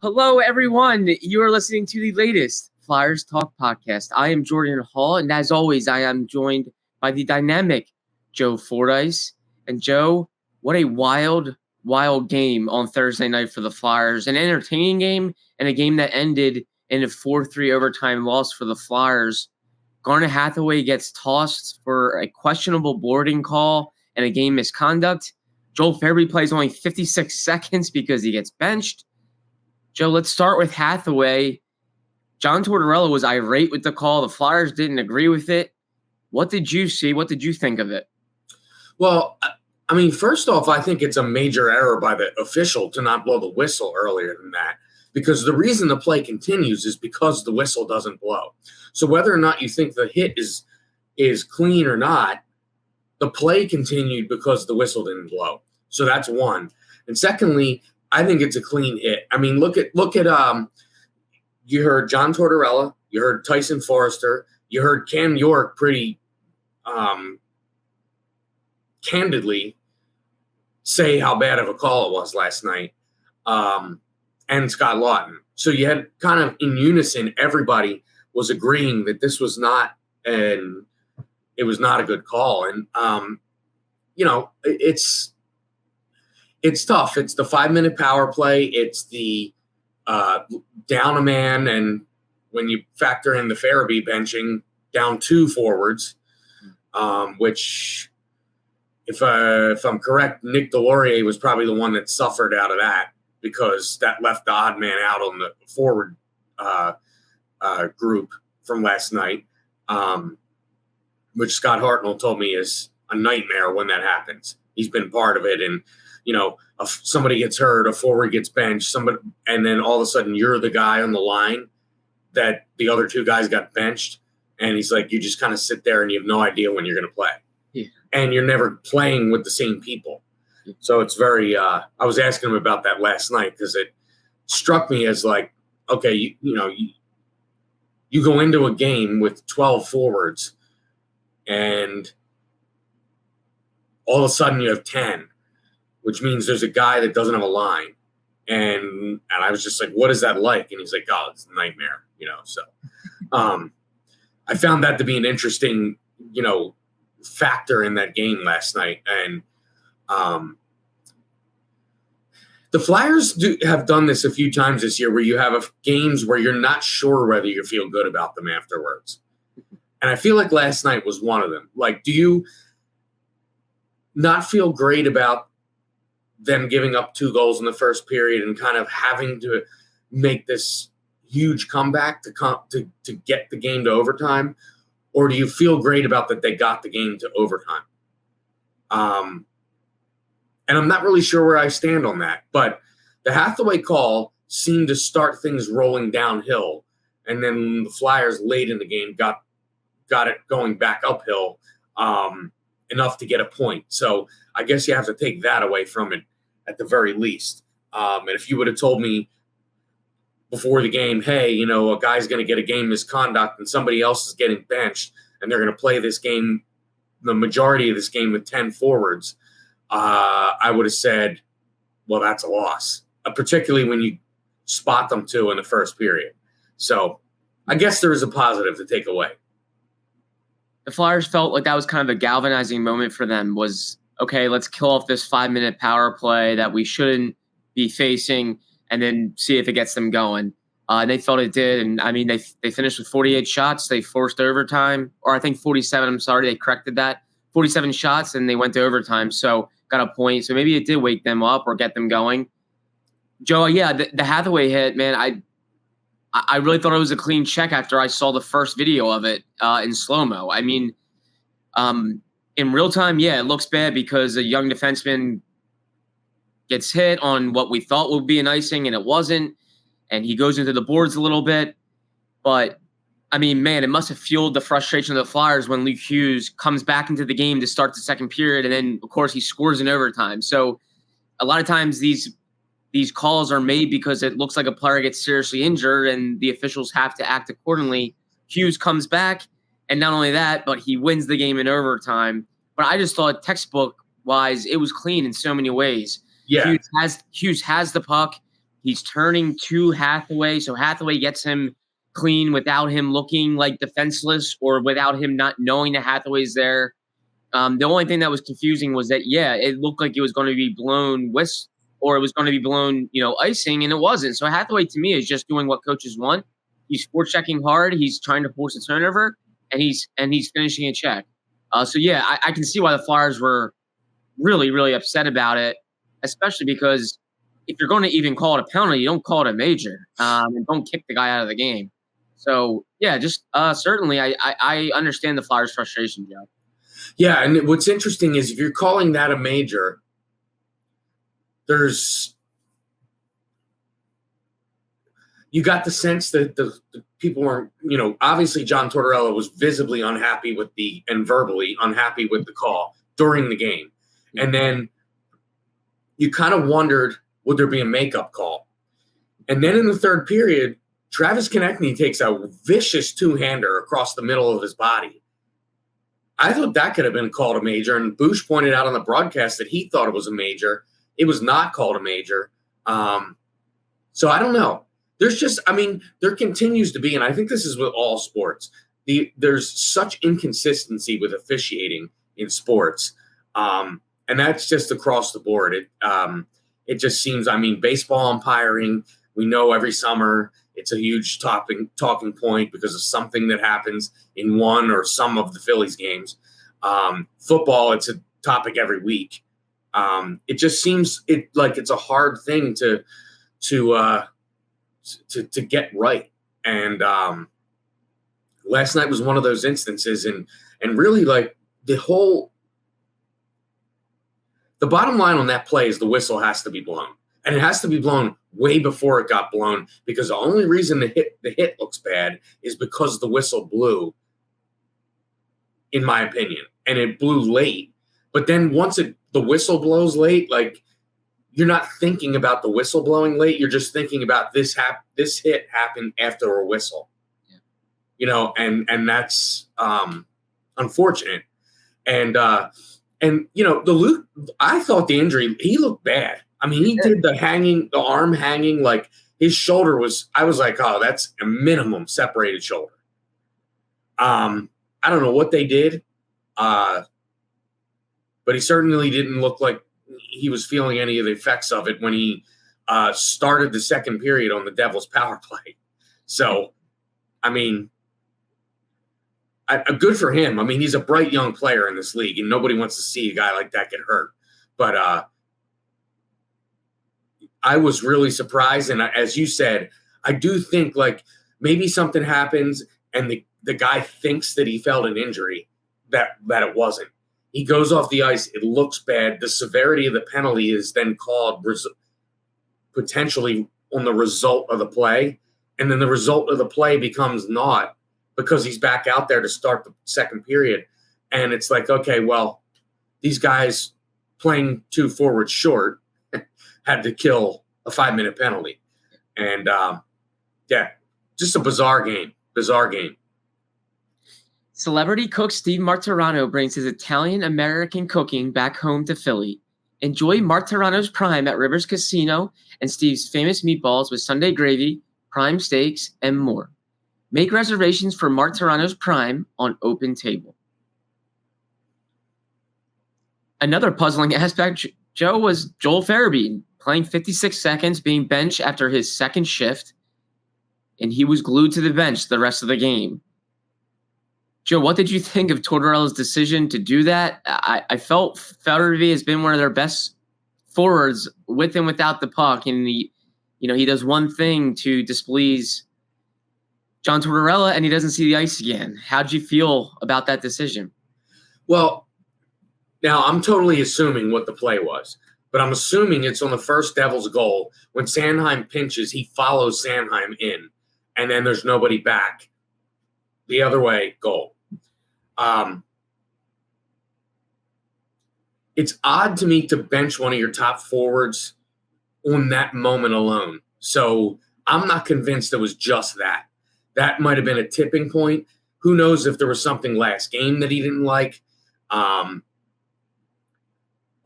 Hello, everyone. You are listening to the latest Flyers Talk podcast. I am Jordan Hall, and as always, I am joined by the dynamic Joe Fordyce. And Joe, what a wild game on Thursday night for the Flyers. An entertaining game and a game that ended in a 4-3 overtime loss for the Flyers. Garnet Hathaway gets tossed for a questionable boarding call and a game misconduct. Joel Farabee plays only 56 seconds because he gets benched. Joe, let's start with Hathaway. John Tortorella was irate with the call. The Flyers didn't agree with it. What did you see? What did you think of it? Well, I mean, first off, I think it's a major error by the official to not blow the whistle earlier than that, because the reason the play continues is because the whistle doesn't blow. So whether or not you think the hit is clean or not, the play continued because the whistle didn't blow. So that's one. And secondly, I think it's a clean hit. I mean, look at you heard John Tortorella, you heard Tyson Forrester, you heard Cam York pretty candidly say how bad of a call it was last night, and Scott Lawton. So you had kind of in unison, everybody was agreeing that this was not it was not a good call. And it's tough. It's the 5-minute power play. It's the down a man, and when you factor in the Farabee benching, down 2 forwards, which, if I'm correct, Nick Delorier was probably the one that suffered out of that, because that left the odd man out on the forward group from last night, which Scott Hartnell told me is a nightmare when that happens. He's been part of it, and somebody gets hurt, a forward gets benched, and then all of a sudden you're the guy on the line that the other 2 guys got benched, and he's like, you just kind of sit there and you have no idea when you're going to play. Yeah. And you're never playing with the same people. Yeah. So it's very I was asking him about that last night, because it struck me as like, okay, you go into a game with 12 forwards, and all of a sudden you have 10, which means there's a guy that doesn't have a line. And I was just like, what is that like? And he's like, oh, it's a nightmare, So I found that to be an interesting, factor in that game last night. And the Flyers have done this a few times this year, where you have games where you're not sure whether you feel good about them afterwards. And I feel like last night was one of them. Like, do you not feel great about them giving up 2 goals in the first period and kind of having to make this huge comeback to get the game to overtime? Or do you feel great about that they got the game to overtime? And I'm not really sure where I stand on that. But the Hathaway call seemed to start things rolling downhill. And then the Flyers late in the game got it going back uphill enough to get a point. So I guess you have to take that away from it at the very least. And if you would have told me before the game, hey, a guy's going to get a game misconduct and somebody else is getting benched, and they're going to play this game, the majority of this game, with 10 forwards, I would have said, well, that's a loss, particularly when you spot them 2 in the first period. So I guess there is a positive to take away. The Flyers felt like that was kind of a galvanizing moment for them. Was, okay, let's kill off this 5-minute power play that we shouldn't be facing, and then see if it gets them going. And they felt it did. And, I mean, they finished with 48 shots. They forced overtime. Or I think 47, I'm sorry, they corrected that. 47 shots, and they went to overtime. So got a point. So maybe it did wake them up or get them going. Joe, yeah, the Hathaway hit, man, I really thought it was a clean check after I saw the first video of it in slow-mo. I mean, in real time, yeah, it looks bad because a young defenseman gets hit on what we thought would be an icing, and it wasn't. And he goes into the boards a little bit. But, I mean, man, it must have fueled the frustration of the Flyers when Luke Hughes comes back into the game to start the second period. And then, of course, he scores in overtime. So a lot of times these calls are made because it looks like a player gets seriously injured and the officials have to act accordingly. Hughes comes back, and not only that, but he wins the game in overtime. But I just thought textbook-wise, it was clean in so many ways. Yeah. Hughes has the puck. He's turning to Hathaway, so Hathaway gets him clean without him looking like defenseless or without him not knowing that Hathaway's there. The only thing that was confusing was that, it looked like it was going to be blown whistle or it was going to be blown, icing, and it wasn't. So Hathaway, to me, is just doing what coaches want. He's forechecking hard. He's trying to force a turnover, and he's finishing a check. I can see why the Flyers were really, really upset about it, especially because if you're going to even call it a penalty, you don't call it a major, and don't kick the guy out of the game. So, certainly I understand the Flyers' frustration, Joe. Yeah, and what's interesting is if you're calling that a major, you got the sense that the people weren't, obviously John Tortorella was visibly unhappy and verbally unhappy with the call during the game. And then you kind of wondered, would there be a makeup call? And then in the third period, Travis Konechny takes a vicious two-hander across the middle of his body. I thought that could have been called a major, and Bush pointed out on the broadcast that he thought it was a major. It was not called a major. So I don't know. There continues to be, and I think this is with all sports, there's such inconsistency with officiating in sports. And that's just across the board. It just seems, baseball umpiring, we know every summer it's a huge talking point because of something that happens in one or some of the Phillies games. Football, it's a topic every week. It just seems like it's a hard thing to get right. And last night was one of those instances, and really like the bottom line on that play is the whistle has to be blown. And it has to be blown way before it got blown, because the only reason the hit looks bad is because the whistle blew, in my opinion. And it blew late. But then once the whistle blows late, like, you're not thinking about the whistle blowing late. You're just thinking about this hit happened after a whistle. Yeah. And that's unfortunate. And I thought the injury, he looked bad. He did the arm hanging, like his shoulder I was like, oh, that's a minimum separated shoulder. I don't know what they did, but he certainly didn't look like he was feeling any of the effects of it when he started the second period on the Devils' power play. So, good for him. He's a bright young player in this league, and nobody wants to see a guy like that get hurt. But I was really surprised, and as you said, I do think like maybe something happens, and the guy thinks that he felt an injury that it wasn't. He goes off the ice. It looks bad. The severity of the penalty is then called potentially on the result of the play, and then the result of the play becomes not, because he's back out there to start the second period. And it's like, okay, well, these guys playing two forwards short had to kill a 5-minute penalty. And, just a bizarre game. Celebrity cook Steve Martirano brings his Italian-American cooking back home to Philly. Enjoy Martirano's Prime at Rivers Casino and Steve's famous meatballs with Sunday gravy, prime steaks, and more. Make reservations for Martirano's Prime on Open Table. Another puzzling aspect, Joe, was Joel Farabee playing 56 seconds, being benched after his second shift, and he was glued to the bench the rest of the game. Joe, what did you think of Tortorella's decision to do that? I felt Farabee has been one of their best forwards with and without the puck, and he does one thing to displease John Tortorella, and he doesn't see the ice again. How'd you feel about that decision? Well, now I'm totally assuming what the play was, but I'm assuming it's on the first Devils goal. When Sanheim pinches, he follows Sanheim in, and then there's nobody back. The other way, goal. It's odd to me to bench one of your top forwards on that moment alone. So I'm not convinced it was just that. That might have been a tipping point. Who knows if there was something last game that he didn't like. But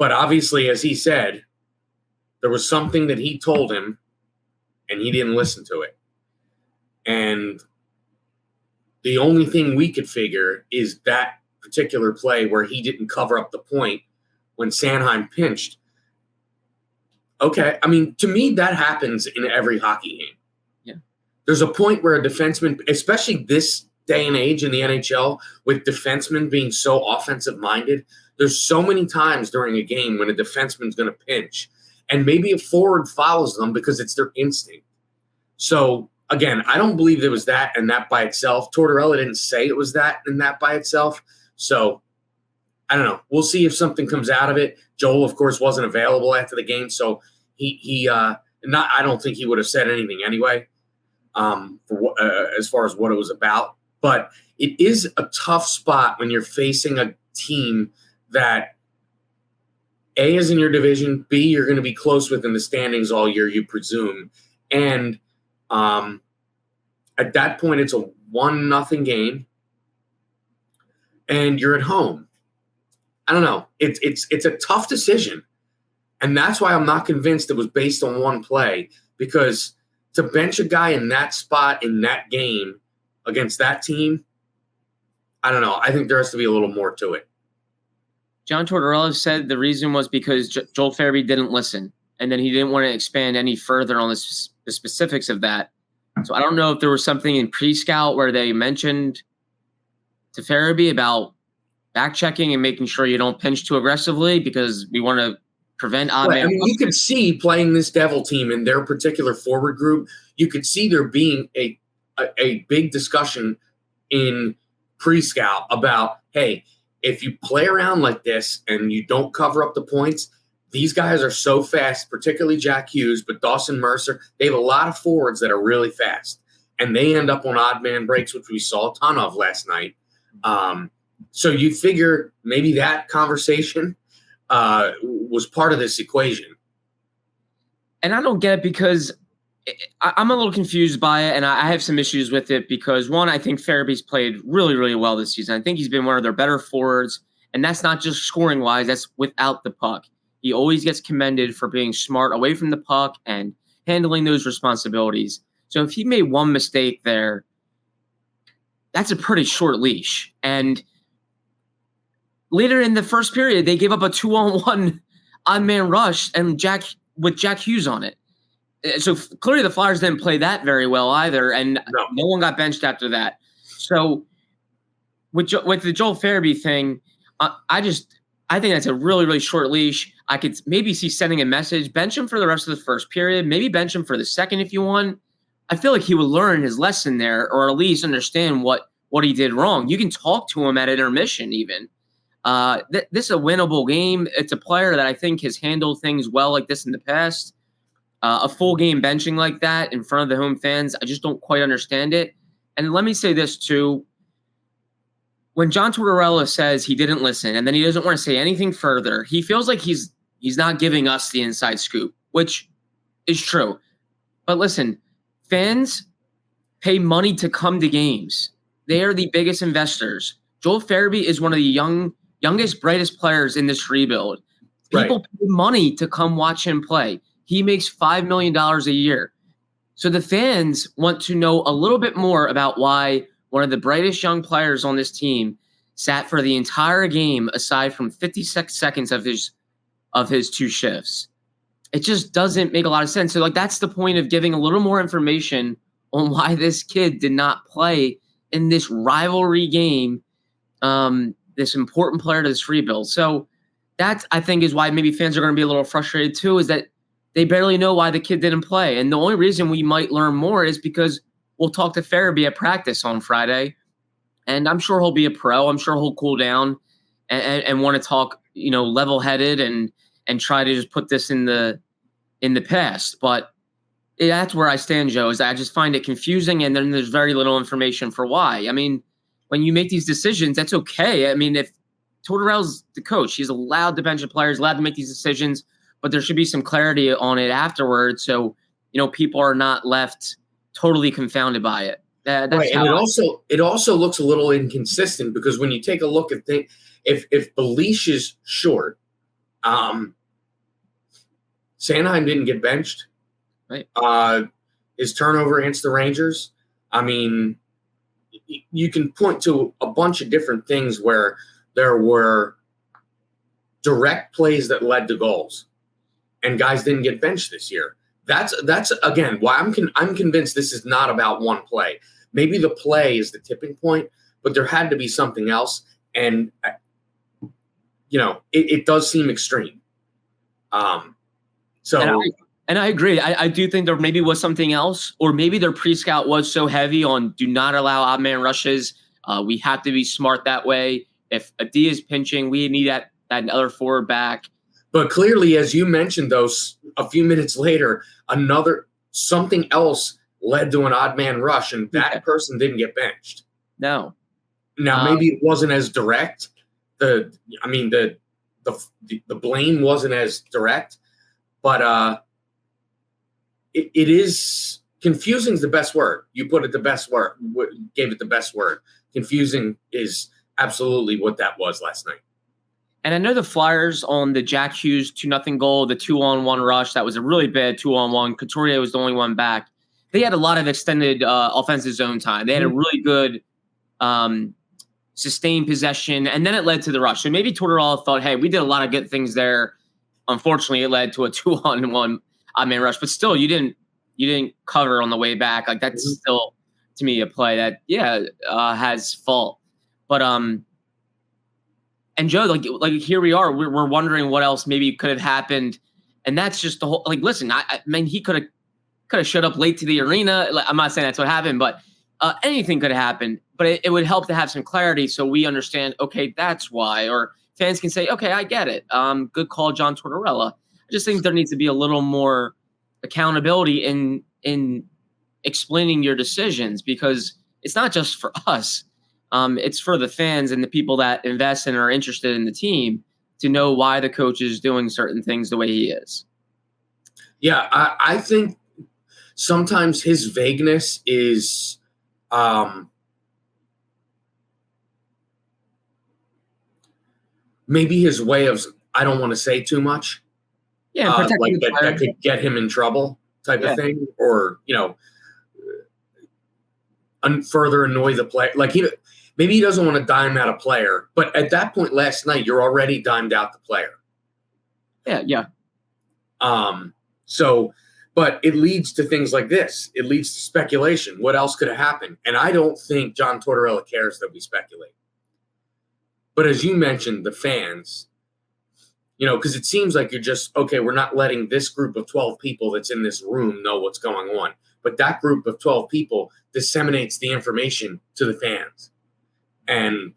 obviously, as he said, there was something that he told him and he didn't listen to it. And the only thing we could figure is that particular play where he didn't cover up the point when Sanheim pinched. Okay, I mean, to me, that happens in every hockey game. Yeah. There's a point where a defenseman, especially this day and age in the NHL, with defensemen being so offensive-minded, there's so many times during a game when a defenseman's going to pinch, and maybe a forward follows them because it's their instinct. So, again, I don't believe it was that and that by itself. Tortorella didn't say it was that and that by itself. So, I don't know. We'll see if something comes out of it. Joel, of course, wasn't available after the game, so I don't think he would have said anything anyway, as far as what it was about. But it is a tough spot when you're facing a team that A, is in your division, B, you're going to be close with in the standings all year, you presume. And at that point, it's a 1-0 game, and you're at home. I don't know. It's a tough decision, and that's why I'm not convinced it was based on one play, because to bench a guy in that spot in that game against that team, I don't know. I think there has to be a little more to it. John Tortorella said the reason was because Joel Farabee didn't listen, and then he didn't want to expand any further on the specifics of that. So I don't know if there was something in pre-scout where they mentioned to Farabee about back-checking and making sure you don't pinch too aggressively because we want to prevent odd man. I mean, you could see playing this Devil team in their particular forward group, you could see there being a big discussion in pre-scout about, hey, if you play around like this and you don't cover up the points, these guys are so fast, particularly Jack Hughes, but Dawson Mercer, they have a lot of forwards that are really fast. And they end up on odd man breaks, which we saw a ton of last night. So you figure maybe that conversation was part of this equation. And I don't get it because I'm a little confused by it, and I have some issues with it because, one, I think Farabee's played really, really well this season. I think he's been one of their better forwards, and that's not just scoring-wise. That's without the puck. He always gets commended for being smart away from the puck and handling those responsibilities. So if he made one mistake there, that's a pretty short leash. And later in the first period, they gave up a 2-on-1 odd-man rush and with Jack Hughes on it. So clearly the Flyers didn't play that very well either, and no one got benched after that. So with the Joel Farabee thing, I think that's a really, really short leash. I could maybe see sending a message, bench him for the rest of the first period, maybe bench him for the second if you want. I feel like he would learn his lesson there, or at least understand what he did wrong. You can talk to him at intermission even. This is a winnable game. It's a player that I think has handled things well like this in the past. A full game benching like that in front of the home fans, I just don't quite understand it. And let me say this too. When John Tortorella says he didn't listen and then he doesn't want to say anything further, he feels like he's not giving us the inside scoop, which is true. But listen, fans pay money to come to games. They are the biggest investors. Joel Farabee is one of the youngest, brightest players in this rebuild. People pay money to come watch him play. He makes $5 million a year. So the fans want to know a little bit more about why one of the brightest young players on this team sat for the entire game aside from 56 seconds of his two shifts. It just doesn't make a lot of sense. So that's the point of giving a little more information on why this kid did not play in this rivalry game, this important player to this rebuild. So that, I think, is why maybe fans are going to be a little frustrated too, is that they barely know why the kid didn't play. And the only reason we might learn more is because we'll talk to Farabee at practice on Friday. And I'm sure he'll be a pro. I'm sure he'll cool down and want to talk, level-headed and try to just put this in the past. But that's where I stand, Joe, is I just find it confusing, and then there's very little information for why. I mean, when you make these decisions, that's okay. I mean, if Tortorella's the coach, he's allowed to bench the players, allowed to make these decisions, but there should be some clarity on it afterwards, so people are not left totally confounded by it. That's right, and it also looks a little inconsistent because when you take a look at things, if the leash is short, Sanheim didn't get benched. Right. his turnover against the Rangers. I mean, you can point to a bunch of different things where there were direct plays that led to goals, and guys didn't get benched this year. That's again why I'm convinced this is not about one play. Maybe the play is the tipping point, but there had to be something else, and it does seem extreme. And I agree. I do think there maybe was something else, or maybe their pre-scout was so heavy on do not allow odd man rushes. We have to be smart that way. If Adi is pinching, we need that other forward back. But clearly, as you mentioned, those a few minutes later, something else led to an odd man rush, and that person didn't get benched. No. Now maybe it wasn't as direct. The blame wasn't as direct, but it is confusing is the best word. You put it the best word, gave it the best word. Confusing is absolutely what that was last night. And I know the Flyers on the Jack Hughes 2-0 goal, the 2-on-1 rush, that was a really bad 2-on-1. Couturier was the only one back. They had a lot of extended offensive zone time. They had a really good sustained possession, and then it led to the rush. So maybe Tortorella thought, hey, we did a lot of good things there. Unfortunately, it led to a 2-on-1 odd man rush. But still, you didn't cover on the way back. Like that's still, to me, a play that has fault. But and Joe, like here we are. We're wondering what else maybe could have happened, and that's just the whole. Like, listen, I mean, he could have showed up late to the arena. Like, I'm not saying that's what happened, but anything could have happened. But it would help to have some clarity so we understand. Okay, that's why, or fans can say, okay, I get it. Good call, John Tortorella. I just think there needs to be a little more accountability in explaining your decisions, because it's not just for us. It's for the fans and the people that invest and are interested in the team to know why the coach is doing certain things the way he is. Yeah, I think sometimes his vagueness is maybe his way of, I don't want to say too much. Yeah, like that could get him in trouble type of thing, or, further annoy the player. Like maybe he doesn't want to dime out a player, but at that point last night, you're already dimed out the player. Yeah. But it leads to things like this. It leads to speculation. What else could have happened? And I don't think John Tortorella cares that we speculate. But as you mentioned, the fans, because it seems like you're just, okay, we're not letting this group of 12 people that's in this room know what's going on. But that group of 12 people disseminates the information to the fans. And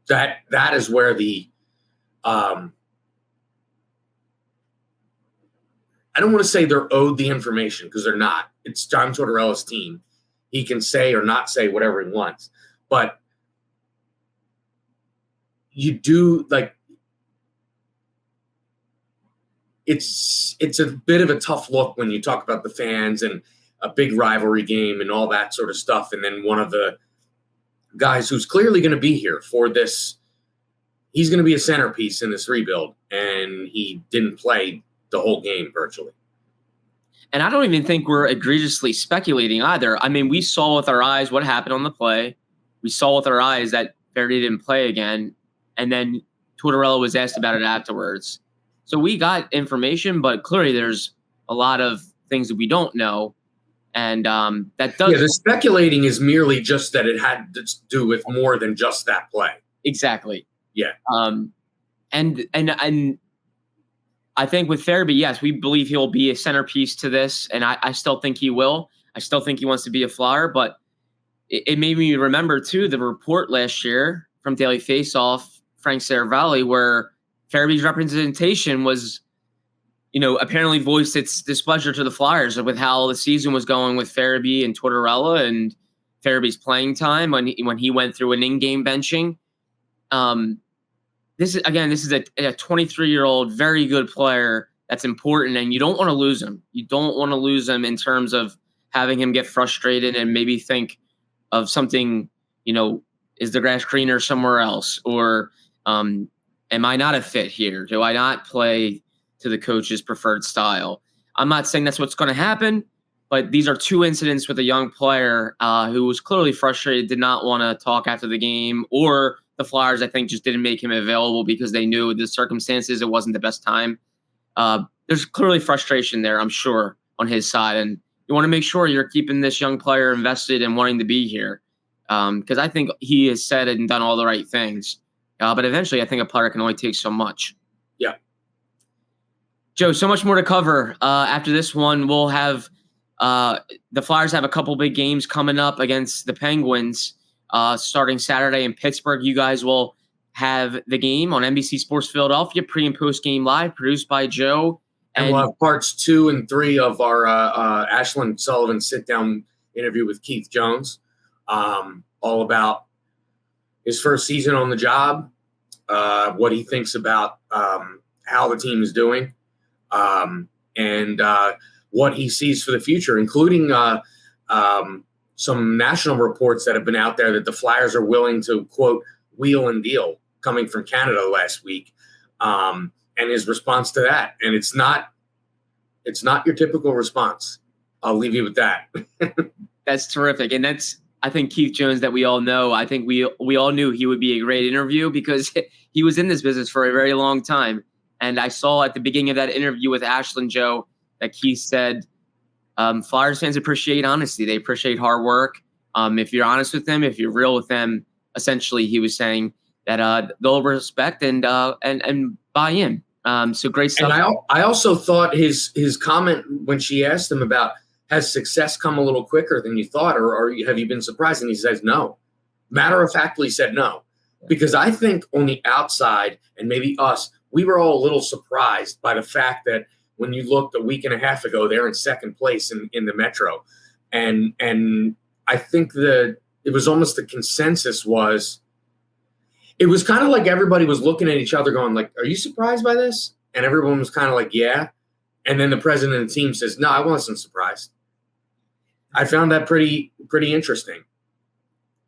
that is where the I don't want to say they're owed the information, because they're not. It's John Tortorella's team. He can say or not say whatever he wants. But you do, like, it's a bit of a tough look when you talk about the fans and a big rivalry game and all that sort of stuff. And then one of the guys who's clearly going to be here for this, he's going to be a centerpiece in this rebuild, and he didn't play the whole game virtually. And I don't even think we're egregiously speculating either. I mean, we saw with our eyes what happened on the play. We saw with our eyes that Farabee didn't play again. And then Tortorella was asked about it afterwards. So we got information, but clearly there's a lot of things that we don't know. And that does. Yeah, the speculating is merely just that it had to do with more than just that play. Exactly. Yeah. And I think with Farabee, yes, we believe he'll be a centerpiece to this, and I still think he will. I still think he wants to be a Flyer, but it made me remember, too, the report last year from Daily Faceoff, Frank Saravalli, where Farabee's representation was, apparently voiced its displeasure to the Flyers with how the season was going with Farabee and Tortorella and Farabee's playing time when he went through an in-game benching. This is a 23-year-old, very good player that's important, and you don't want to lose him. You don't want to lose him in terms of having him get frustrated and maybe think of something, is the grass greener somewhere else? Or am I not a fit here? Do I not play to the coach's preferred style? I'm not saying that's what's going to happen, But these are two incidents with a young player who was clearly frustrated, did not want to talk after the game, or the Flyers, I think, just didn't make him available because they knew the circumstances, it wasn't the best time. There's clearly frustration there, I'm sure, on his side. And you want to make sure you're keeping this young player invested and wanting to be here. Because I think he has said and done all the right things. But eventually, I think a player can only take so much. Yeah. Joe, so much more to cover. After this one, we'll have the Flyers have a couple big games coming up against the Penguins starting Saturday in Pittsburgh. You guys will have the game on NBC Sports Philadelphia, pre- and post-game live, produced by Joe. And we'll have parts 2 and 3 of our Ashlyn Sullivan sit-down interview with Keith Jones, all about his first season on the job, what he thinks about how the team is doing, and what he sees for the future, including some national reports that have been out there that the Flyers are willing to, quote, wheel and deal, coming from Canada last week, and his response to that. And it's not your typical response. I'll leave you with that. That's terrific. And that's, I think, Keith Jones that we all know. I think we all knew he would be a great interview because he was in this business for a very long time. And I saw at the beginning of that interview with Ashlyn, Joe, that Keith said, Flyers fans appreciate honesty. They appreciate hard work. If you're honest with them, if you're real with them, essentially he was saying that they'll respect and buy in. So great stuff. And I also thought his comment when she asked him about, has success come a little quicker than you thought, or have you been surprised? And he says no. Matter-of-factly said no. Because I think on the outside, and maybe us, we were all a little surprised by the fact that when you looked a week and a half ago, they're in second place in the Metro. And I think it was almost the consensus was, it was kind of like everybody was looking at each other going like, are you surprised by this? And everyone was kind of like, yeah. And then the president of the team says, no, I wasn't surprised. I found that pretty interesting.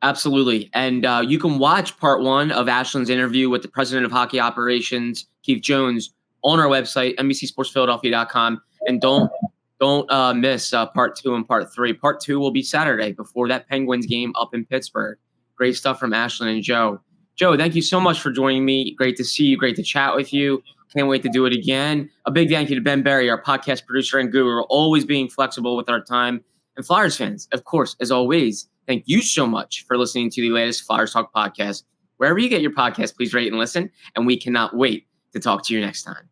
Absolutely. And you can watch part 1 of Ashlyn's interview with the president of hockey operations, Keith Jones, on our website, NBCSportsPhiladelphia.com. And don't miss part 2 and part 3. Part 2 will be Saturday before that Penguins game up in Pittsburgh. Great stuff from Ashlyn and Joe. Joe, thank you so much for joining me. Great to see you. Great to chat with you. Can't wait to do it again. A big thank you to Ben Berry, our podcast producer and guru, always being flexible with our time. And Flyers fans, of course, as always, thank you so much for listening to the latest Flyers Talk podcast. Wherever you get your podcast, please rate and listen. And we cannot wait to talk to you next time.